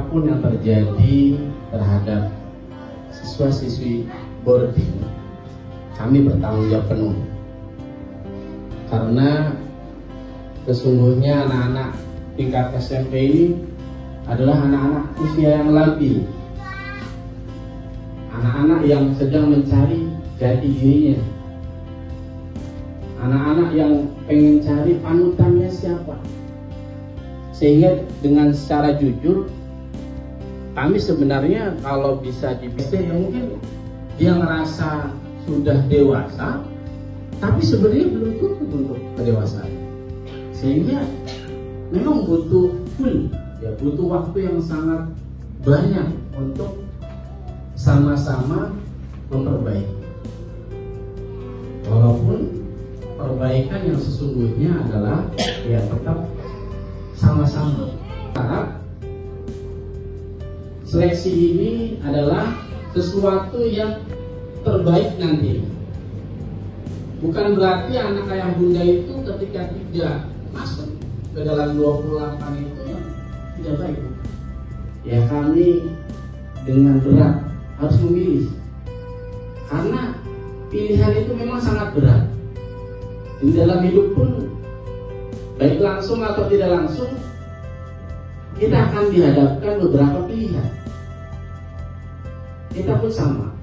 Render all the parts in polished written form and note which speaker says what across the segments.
Speaker 1: apapun yang terjadi terhadap siswa-siswi boarding, kami bertanggung jawab penuh. Karena sesungguhnya anak-anak tingkat SMP ini adalah anak-anak usia yang labil, anak-anak yang sedang mencari jati dirinya, anak-anak yang pengen cari panutannya siapa. Sehingga dengan secara jujur, kami sebenarnya kalau bisa dipisah, ya mungkin dia ngerasa sudah dewasa, tapi sebenarnya belum cukup untuk kedewasaan. Sehingga memang butuh butuh waktu yang sangat banyak untuk sama-sama memperbaiki. Walaupun perbaikan yang sesungguhnya adalah ya tetap sama-sama. Seleksi ini adalah sesuatu yang terbaik nanti. Bukan berarti anak ayah bunda itu ketika tidak masuk ke dalam 28 itu ya tidak baik. Ya kami dengan berat harus memilih. Karena pilihan itu memang sangat berat. Di dalam hidup pun baik langsung atau tidak langsung kita akan dihadapkan beberapa pilihan. Kita pun sama.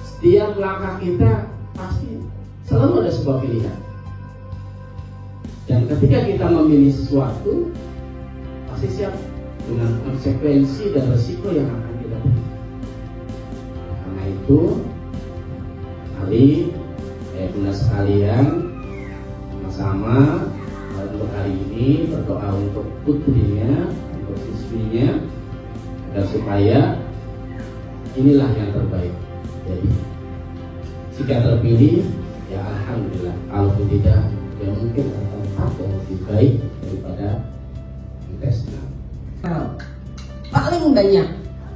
Speaker 1: Setiap langkah kita pasti selalu ada sebuah pilihan. Dan ketika kita memilih sesuatu, pasti siap dengan konsekuensi dan resiko yang akan kita beri. Karena itu, mari bunda sekalian sama untuk hari ini berdoa untuk putrinya, untuk siswinya, dan supaya inilah yang terbaik. Jadi jika terpilih, ya alhamdulillah. Kalau tidak, ya mungkin akan tempat yang lebih baik daripada tesnya.
Speaker 2: Paling banyak,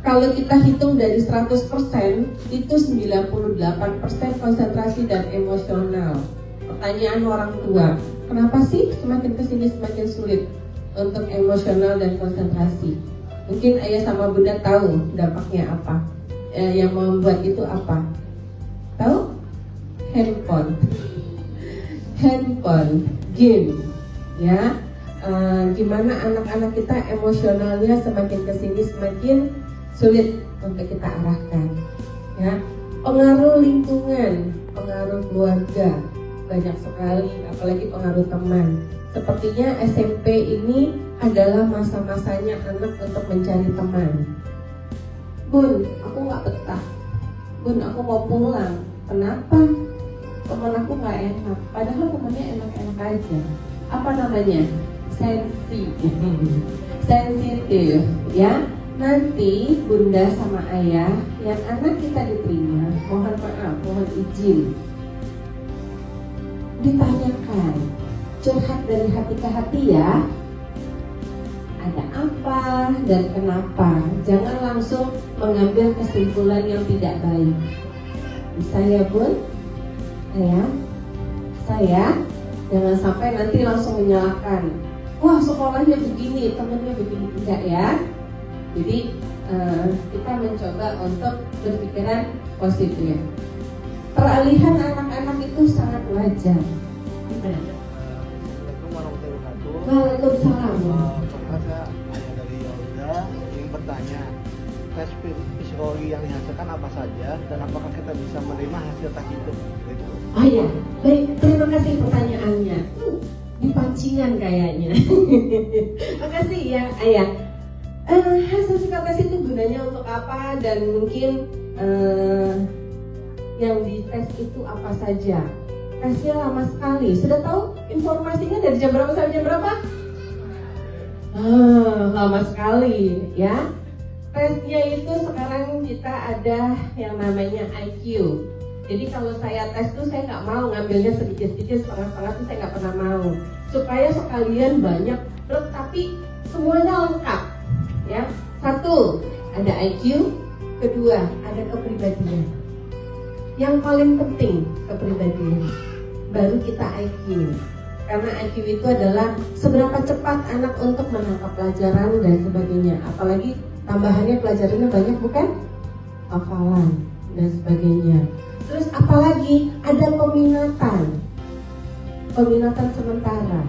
Speaker 2: kalau kita hitung dari 100%, itu 98% konsentrasi dan emosional. Pertanyaan orang tua, kenapa sih semakin kesini semakin sulit untuk emosional dan konsentrasi? Mungkin ayah sama bunda tahu dampaknya apa, yang membuat itu apa? Tahu? Handphone, game, ya. Gimana anak-anak kita emosionalnya semakin kesini semakin sulit untuk kita arahkan, ya. Pengaruh lingkungan, pengaruh keluarga banyak sekali, apalagi pengaruh teman. Sepertinya SMP ini adalah masa-masanya anak untuk mencari teman. Bun, aku nggak betah. Bun, aku mau pulang. Kenapa? Teman aku nggak enak. Padahal temannya enak-enak aja. Apa namanya? Sensitif, ya. Nanti bunda sama ayah yang anak kita diterima, mohon maaf, mohon izin, ditanyakan, curhat dari hati ke hati ya. Ada apa dan kenapa? Jangan langsung mengambil kesimpulan yang tidak baik. Bisa ya bun? Ayah? Saya? Jangan sampai nanti langsung menyalahkan. Wah sekolahnya begini, temennya begini. Enggak ya. Jadi kita mencoba untuk berpikiran positif. Peralihan anak-anak itu sangat wajar. Gimana?
Speaker 3: Assalamualaikum warahmatullahi wabarakatuh.
Speaker 2: Waalaikumsalam.
Speaker 3: Saya ayah dari Yolda ingin bertanya, tes psikologi yang dihasilkan apa saja dan apakah kita bisa menerima hasil tes itu?
Speaker 2: Oh ya, baik, terima kasih pertanyaannya. Dipancingan kayaknya. Makasih ya ayah. Hasil psikotes itu gunanya untuk apa dan mungkin yang dites itu apa saja? Tesnya lama sekali. Sudah tahu informasinya dari jam berapa sampai jam berapa? Lama sekali ya. Tesnya itu sekarang kita ada yang namanya IQ. Jadi kalau saya tes tuh saya nggak mau ngambilnya sedikit-sedikit, setengah-setengah tuh saya nggak pernah mau. Supaya sekalian banyak, tapi semuanya lengkap. Ya, satu ada IQ, kedua ada kepribadian. Yang paling penting kepribadian, baru kita IQ. Karena IQ itu adalah seberapa cepat anak untuk menangkap pelajaran dan sebagainya. Apalagi tambahannya pelajarannya banyak, bukan? Hafalan dan sebagainya. Terus apalagi ada peminatan sementara.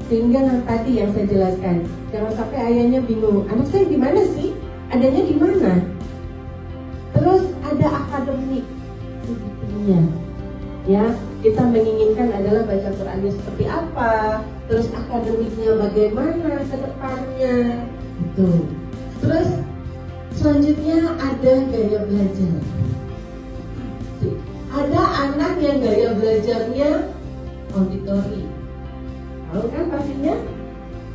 Speaker 2: Sehingga tadi yang saya jelaskan, jangan sampai ayahnya bingung, anak saya di mana sih? Adanya di mana? Terus ada akademik sebetulnya. Ya, kita menginginkan adalah baca Qurannya seperti apa, terus akademiknya bagaimana ke depannya, gitu. Terus selanjutnya ada gaya belajar. Ada anak yang gaya belajarnya auditori, tahu kan pastinya,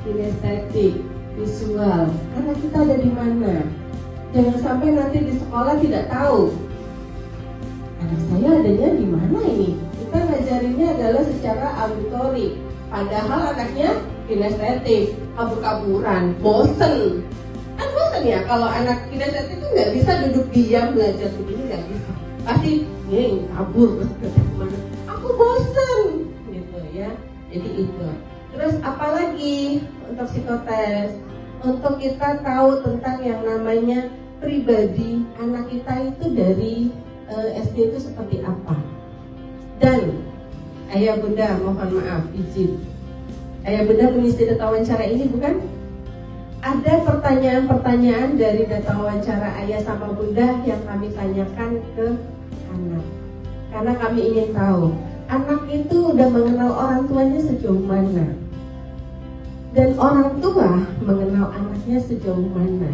Speaker 2: kinestetik, visual. Anak kita ada di mana? Jangan sampai nanti di sekolah tidak tahu anak saya adanya di mana ini. Kita ngajarinnya adalah secara auditori, padahal anaknya kinestetik, kabur-kaburan, bosen. Kan bosen ya kalau anak kinestetik itu nggak bisa duduk diam belajar begini, nggak bisa. Pasti kabur kemana? Aku bosen, gitu ya. Jadi itu. Terus apalagi untuk psikotes, untuk kita tahu tentang yang namanya pribadi anak kita itu dari SD itu seperti apa. Dan ayah bunda mohon maaf izin, ayah bunda mengisi data wawancara ini bukan? Ada pertanyaan-pertanyaan dari data wawancara ayah sama bunda yang kami tanyakan ke anak. Karena kami ingin tahu anak itu udah mengenal orang tuanya sejauh mana, dan orang tua mengenal anaknya sejauh mana.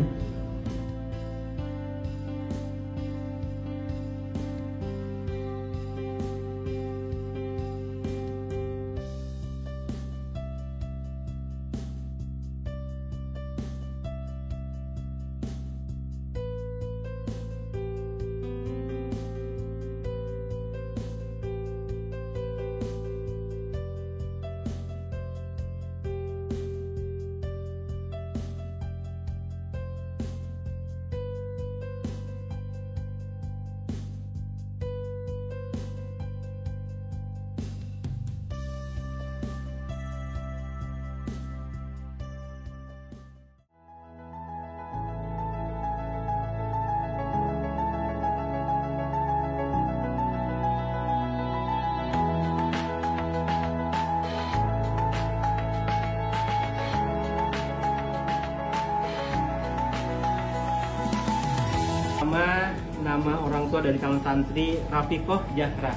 Speaker 4: Nama orang tua dari calon santri Rafiqoh Zahra.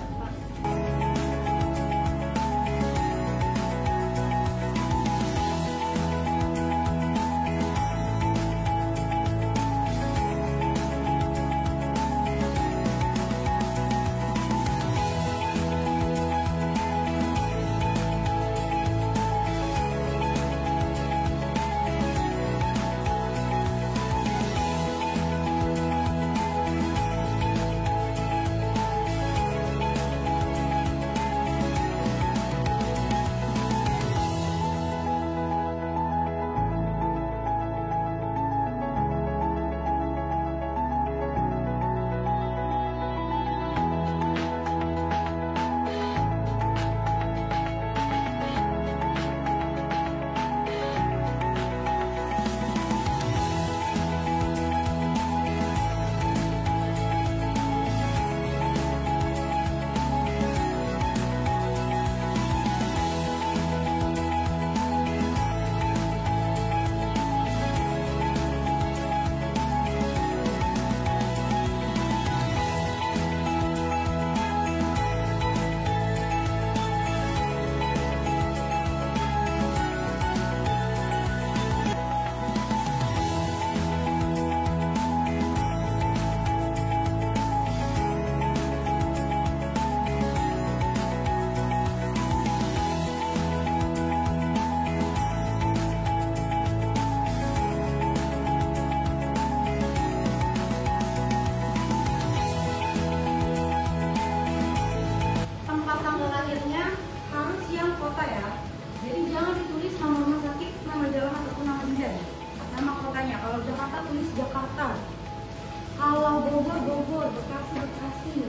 Speaker 5: Kalau Bogor, Bogor, Bekasi, Bekasi.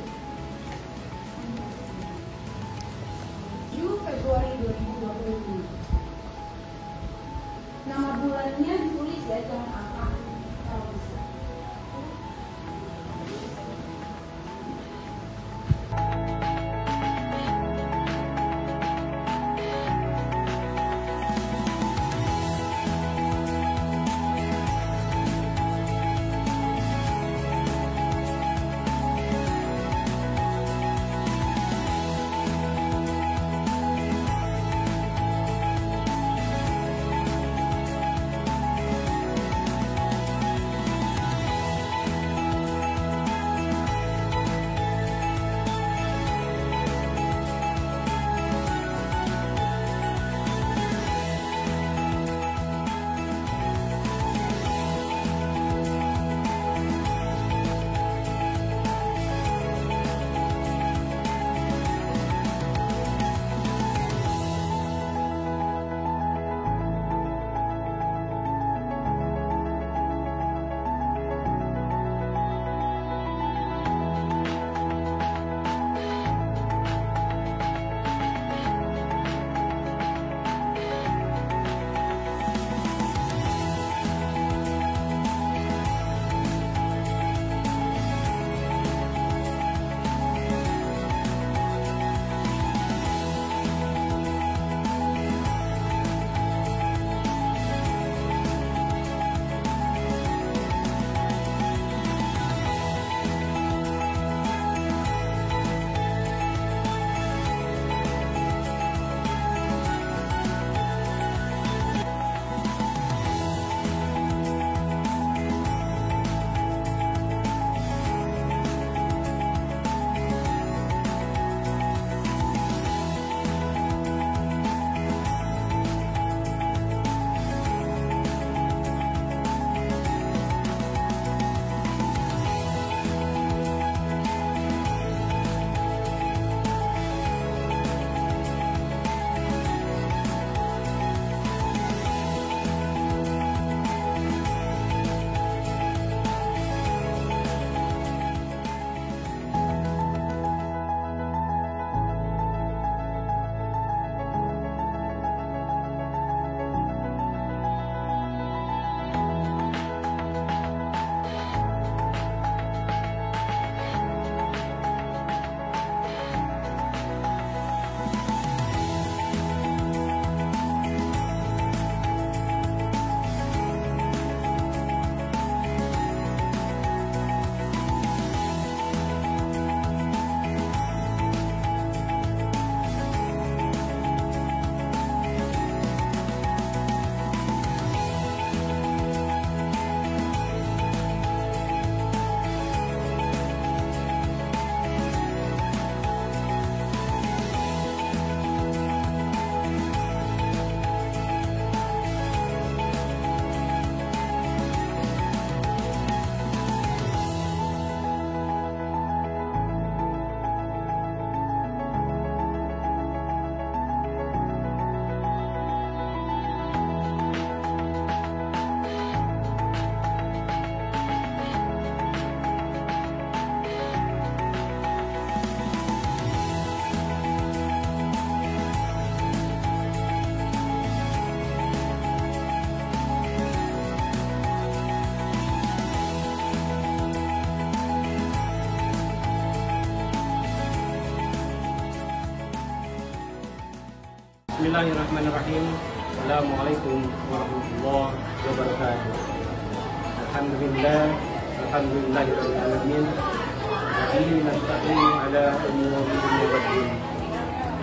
Speaker 5: 7 Februari 2020. 2020. Nama bulannya ditulis ya, jangan apa kalau bisa.
Speaker 4: Bismillahirrahmanirrahim. Assalamualaikum warahmatullahi wabarakatuh. Alhamdulillahirabbil alamin. Bihi nasta'in ala umuri dunya waddin.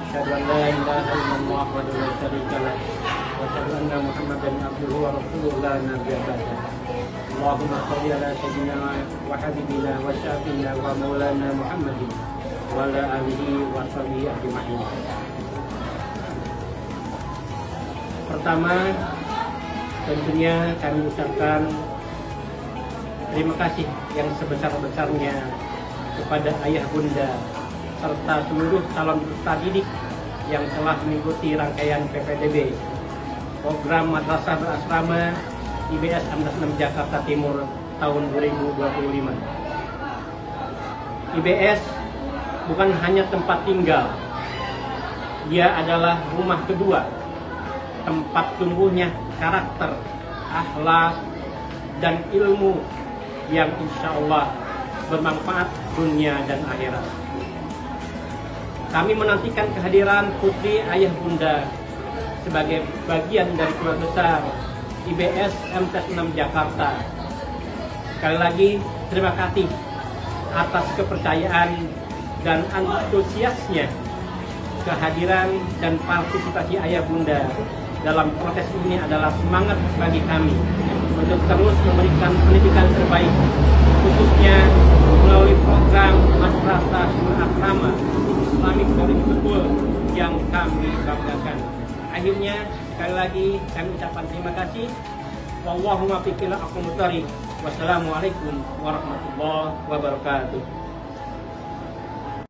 Speaker 4: Asyhadu an la ilaha illallah wa la syarika lah. Wa asyhadu anna Muhammadan abduhu wa rasuluhu la nabiyya ba'dah. Allahumma shalli ala sayyidina wa habibina wa syafiina wa maulana Muhammadin wa ala alihi wa sahbihi ajma'in. Pertama, tentunya kami ucapkan terima kasih yang sebesar-besarnya kepada ayah bunda serta seluruh calon peserta didik yang telah mengikuti rangkaian PPDB program Madrasah Berasrama IBS 16 Jakarta Timur tahun 2025. IBS bukan hanya tempat tinggal, Dia adalah rumah kedua, tempat tumbuhnya karakter, akhlak, dan ilmu yang insya Allah bermanfaat dunia dan akhirat. Kami menantikan kehadiran putri ayah bunda sebagai bagian dari keluarga besar IBS MTS 6 Jakarta. Sekali lagi terima kasih atas kepercayaan dan antusiasnya. Kehadiran dan partisipasi ayah bunda dalam proses ini adalah semangat bagi kami untuk terus memberikan pendidikan terbaik, khususnya melalui program Madrasah Asrama Islamic Boarding School yang kami banggakan. Akhirnya sekali lagi kami ucapkan terima kasih. Wallahumma fiqina akumutari. Wassalamualaikum warahmatullahi wabarakatuh.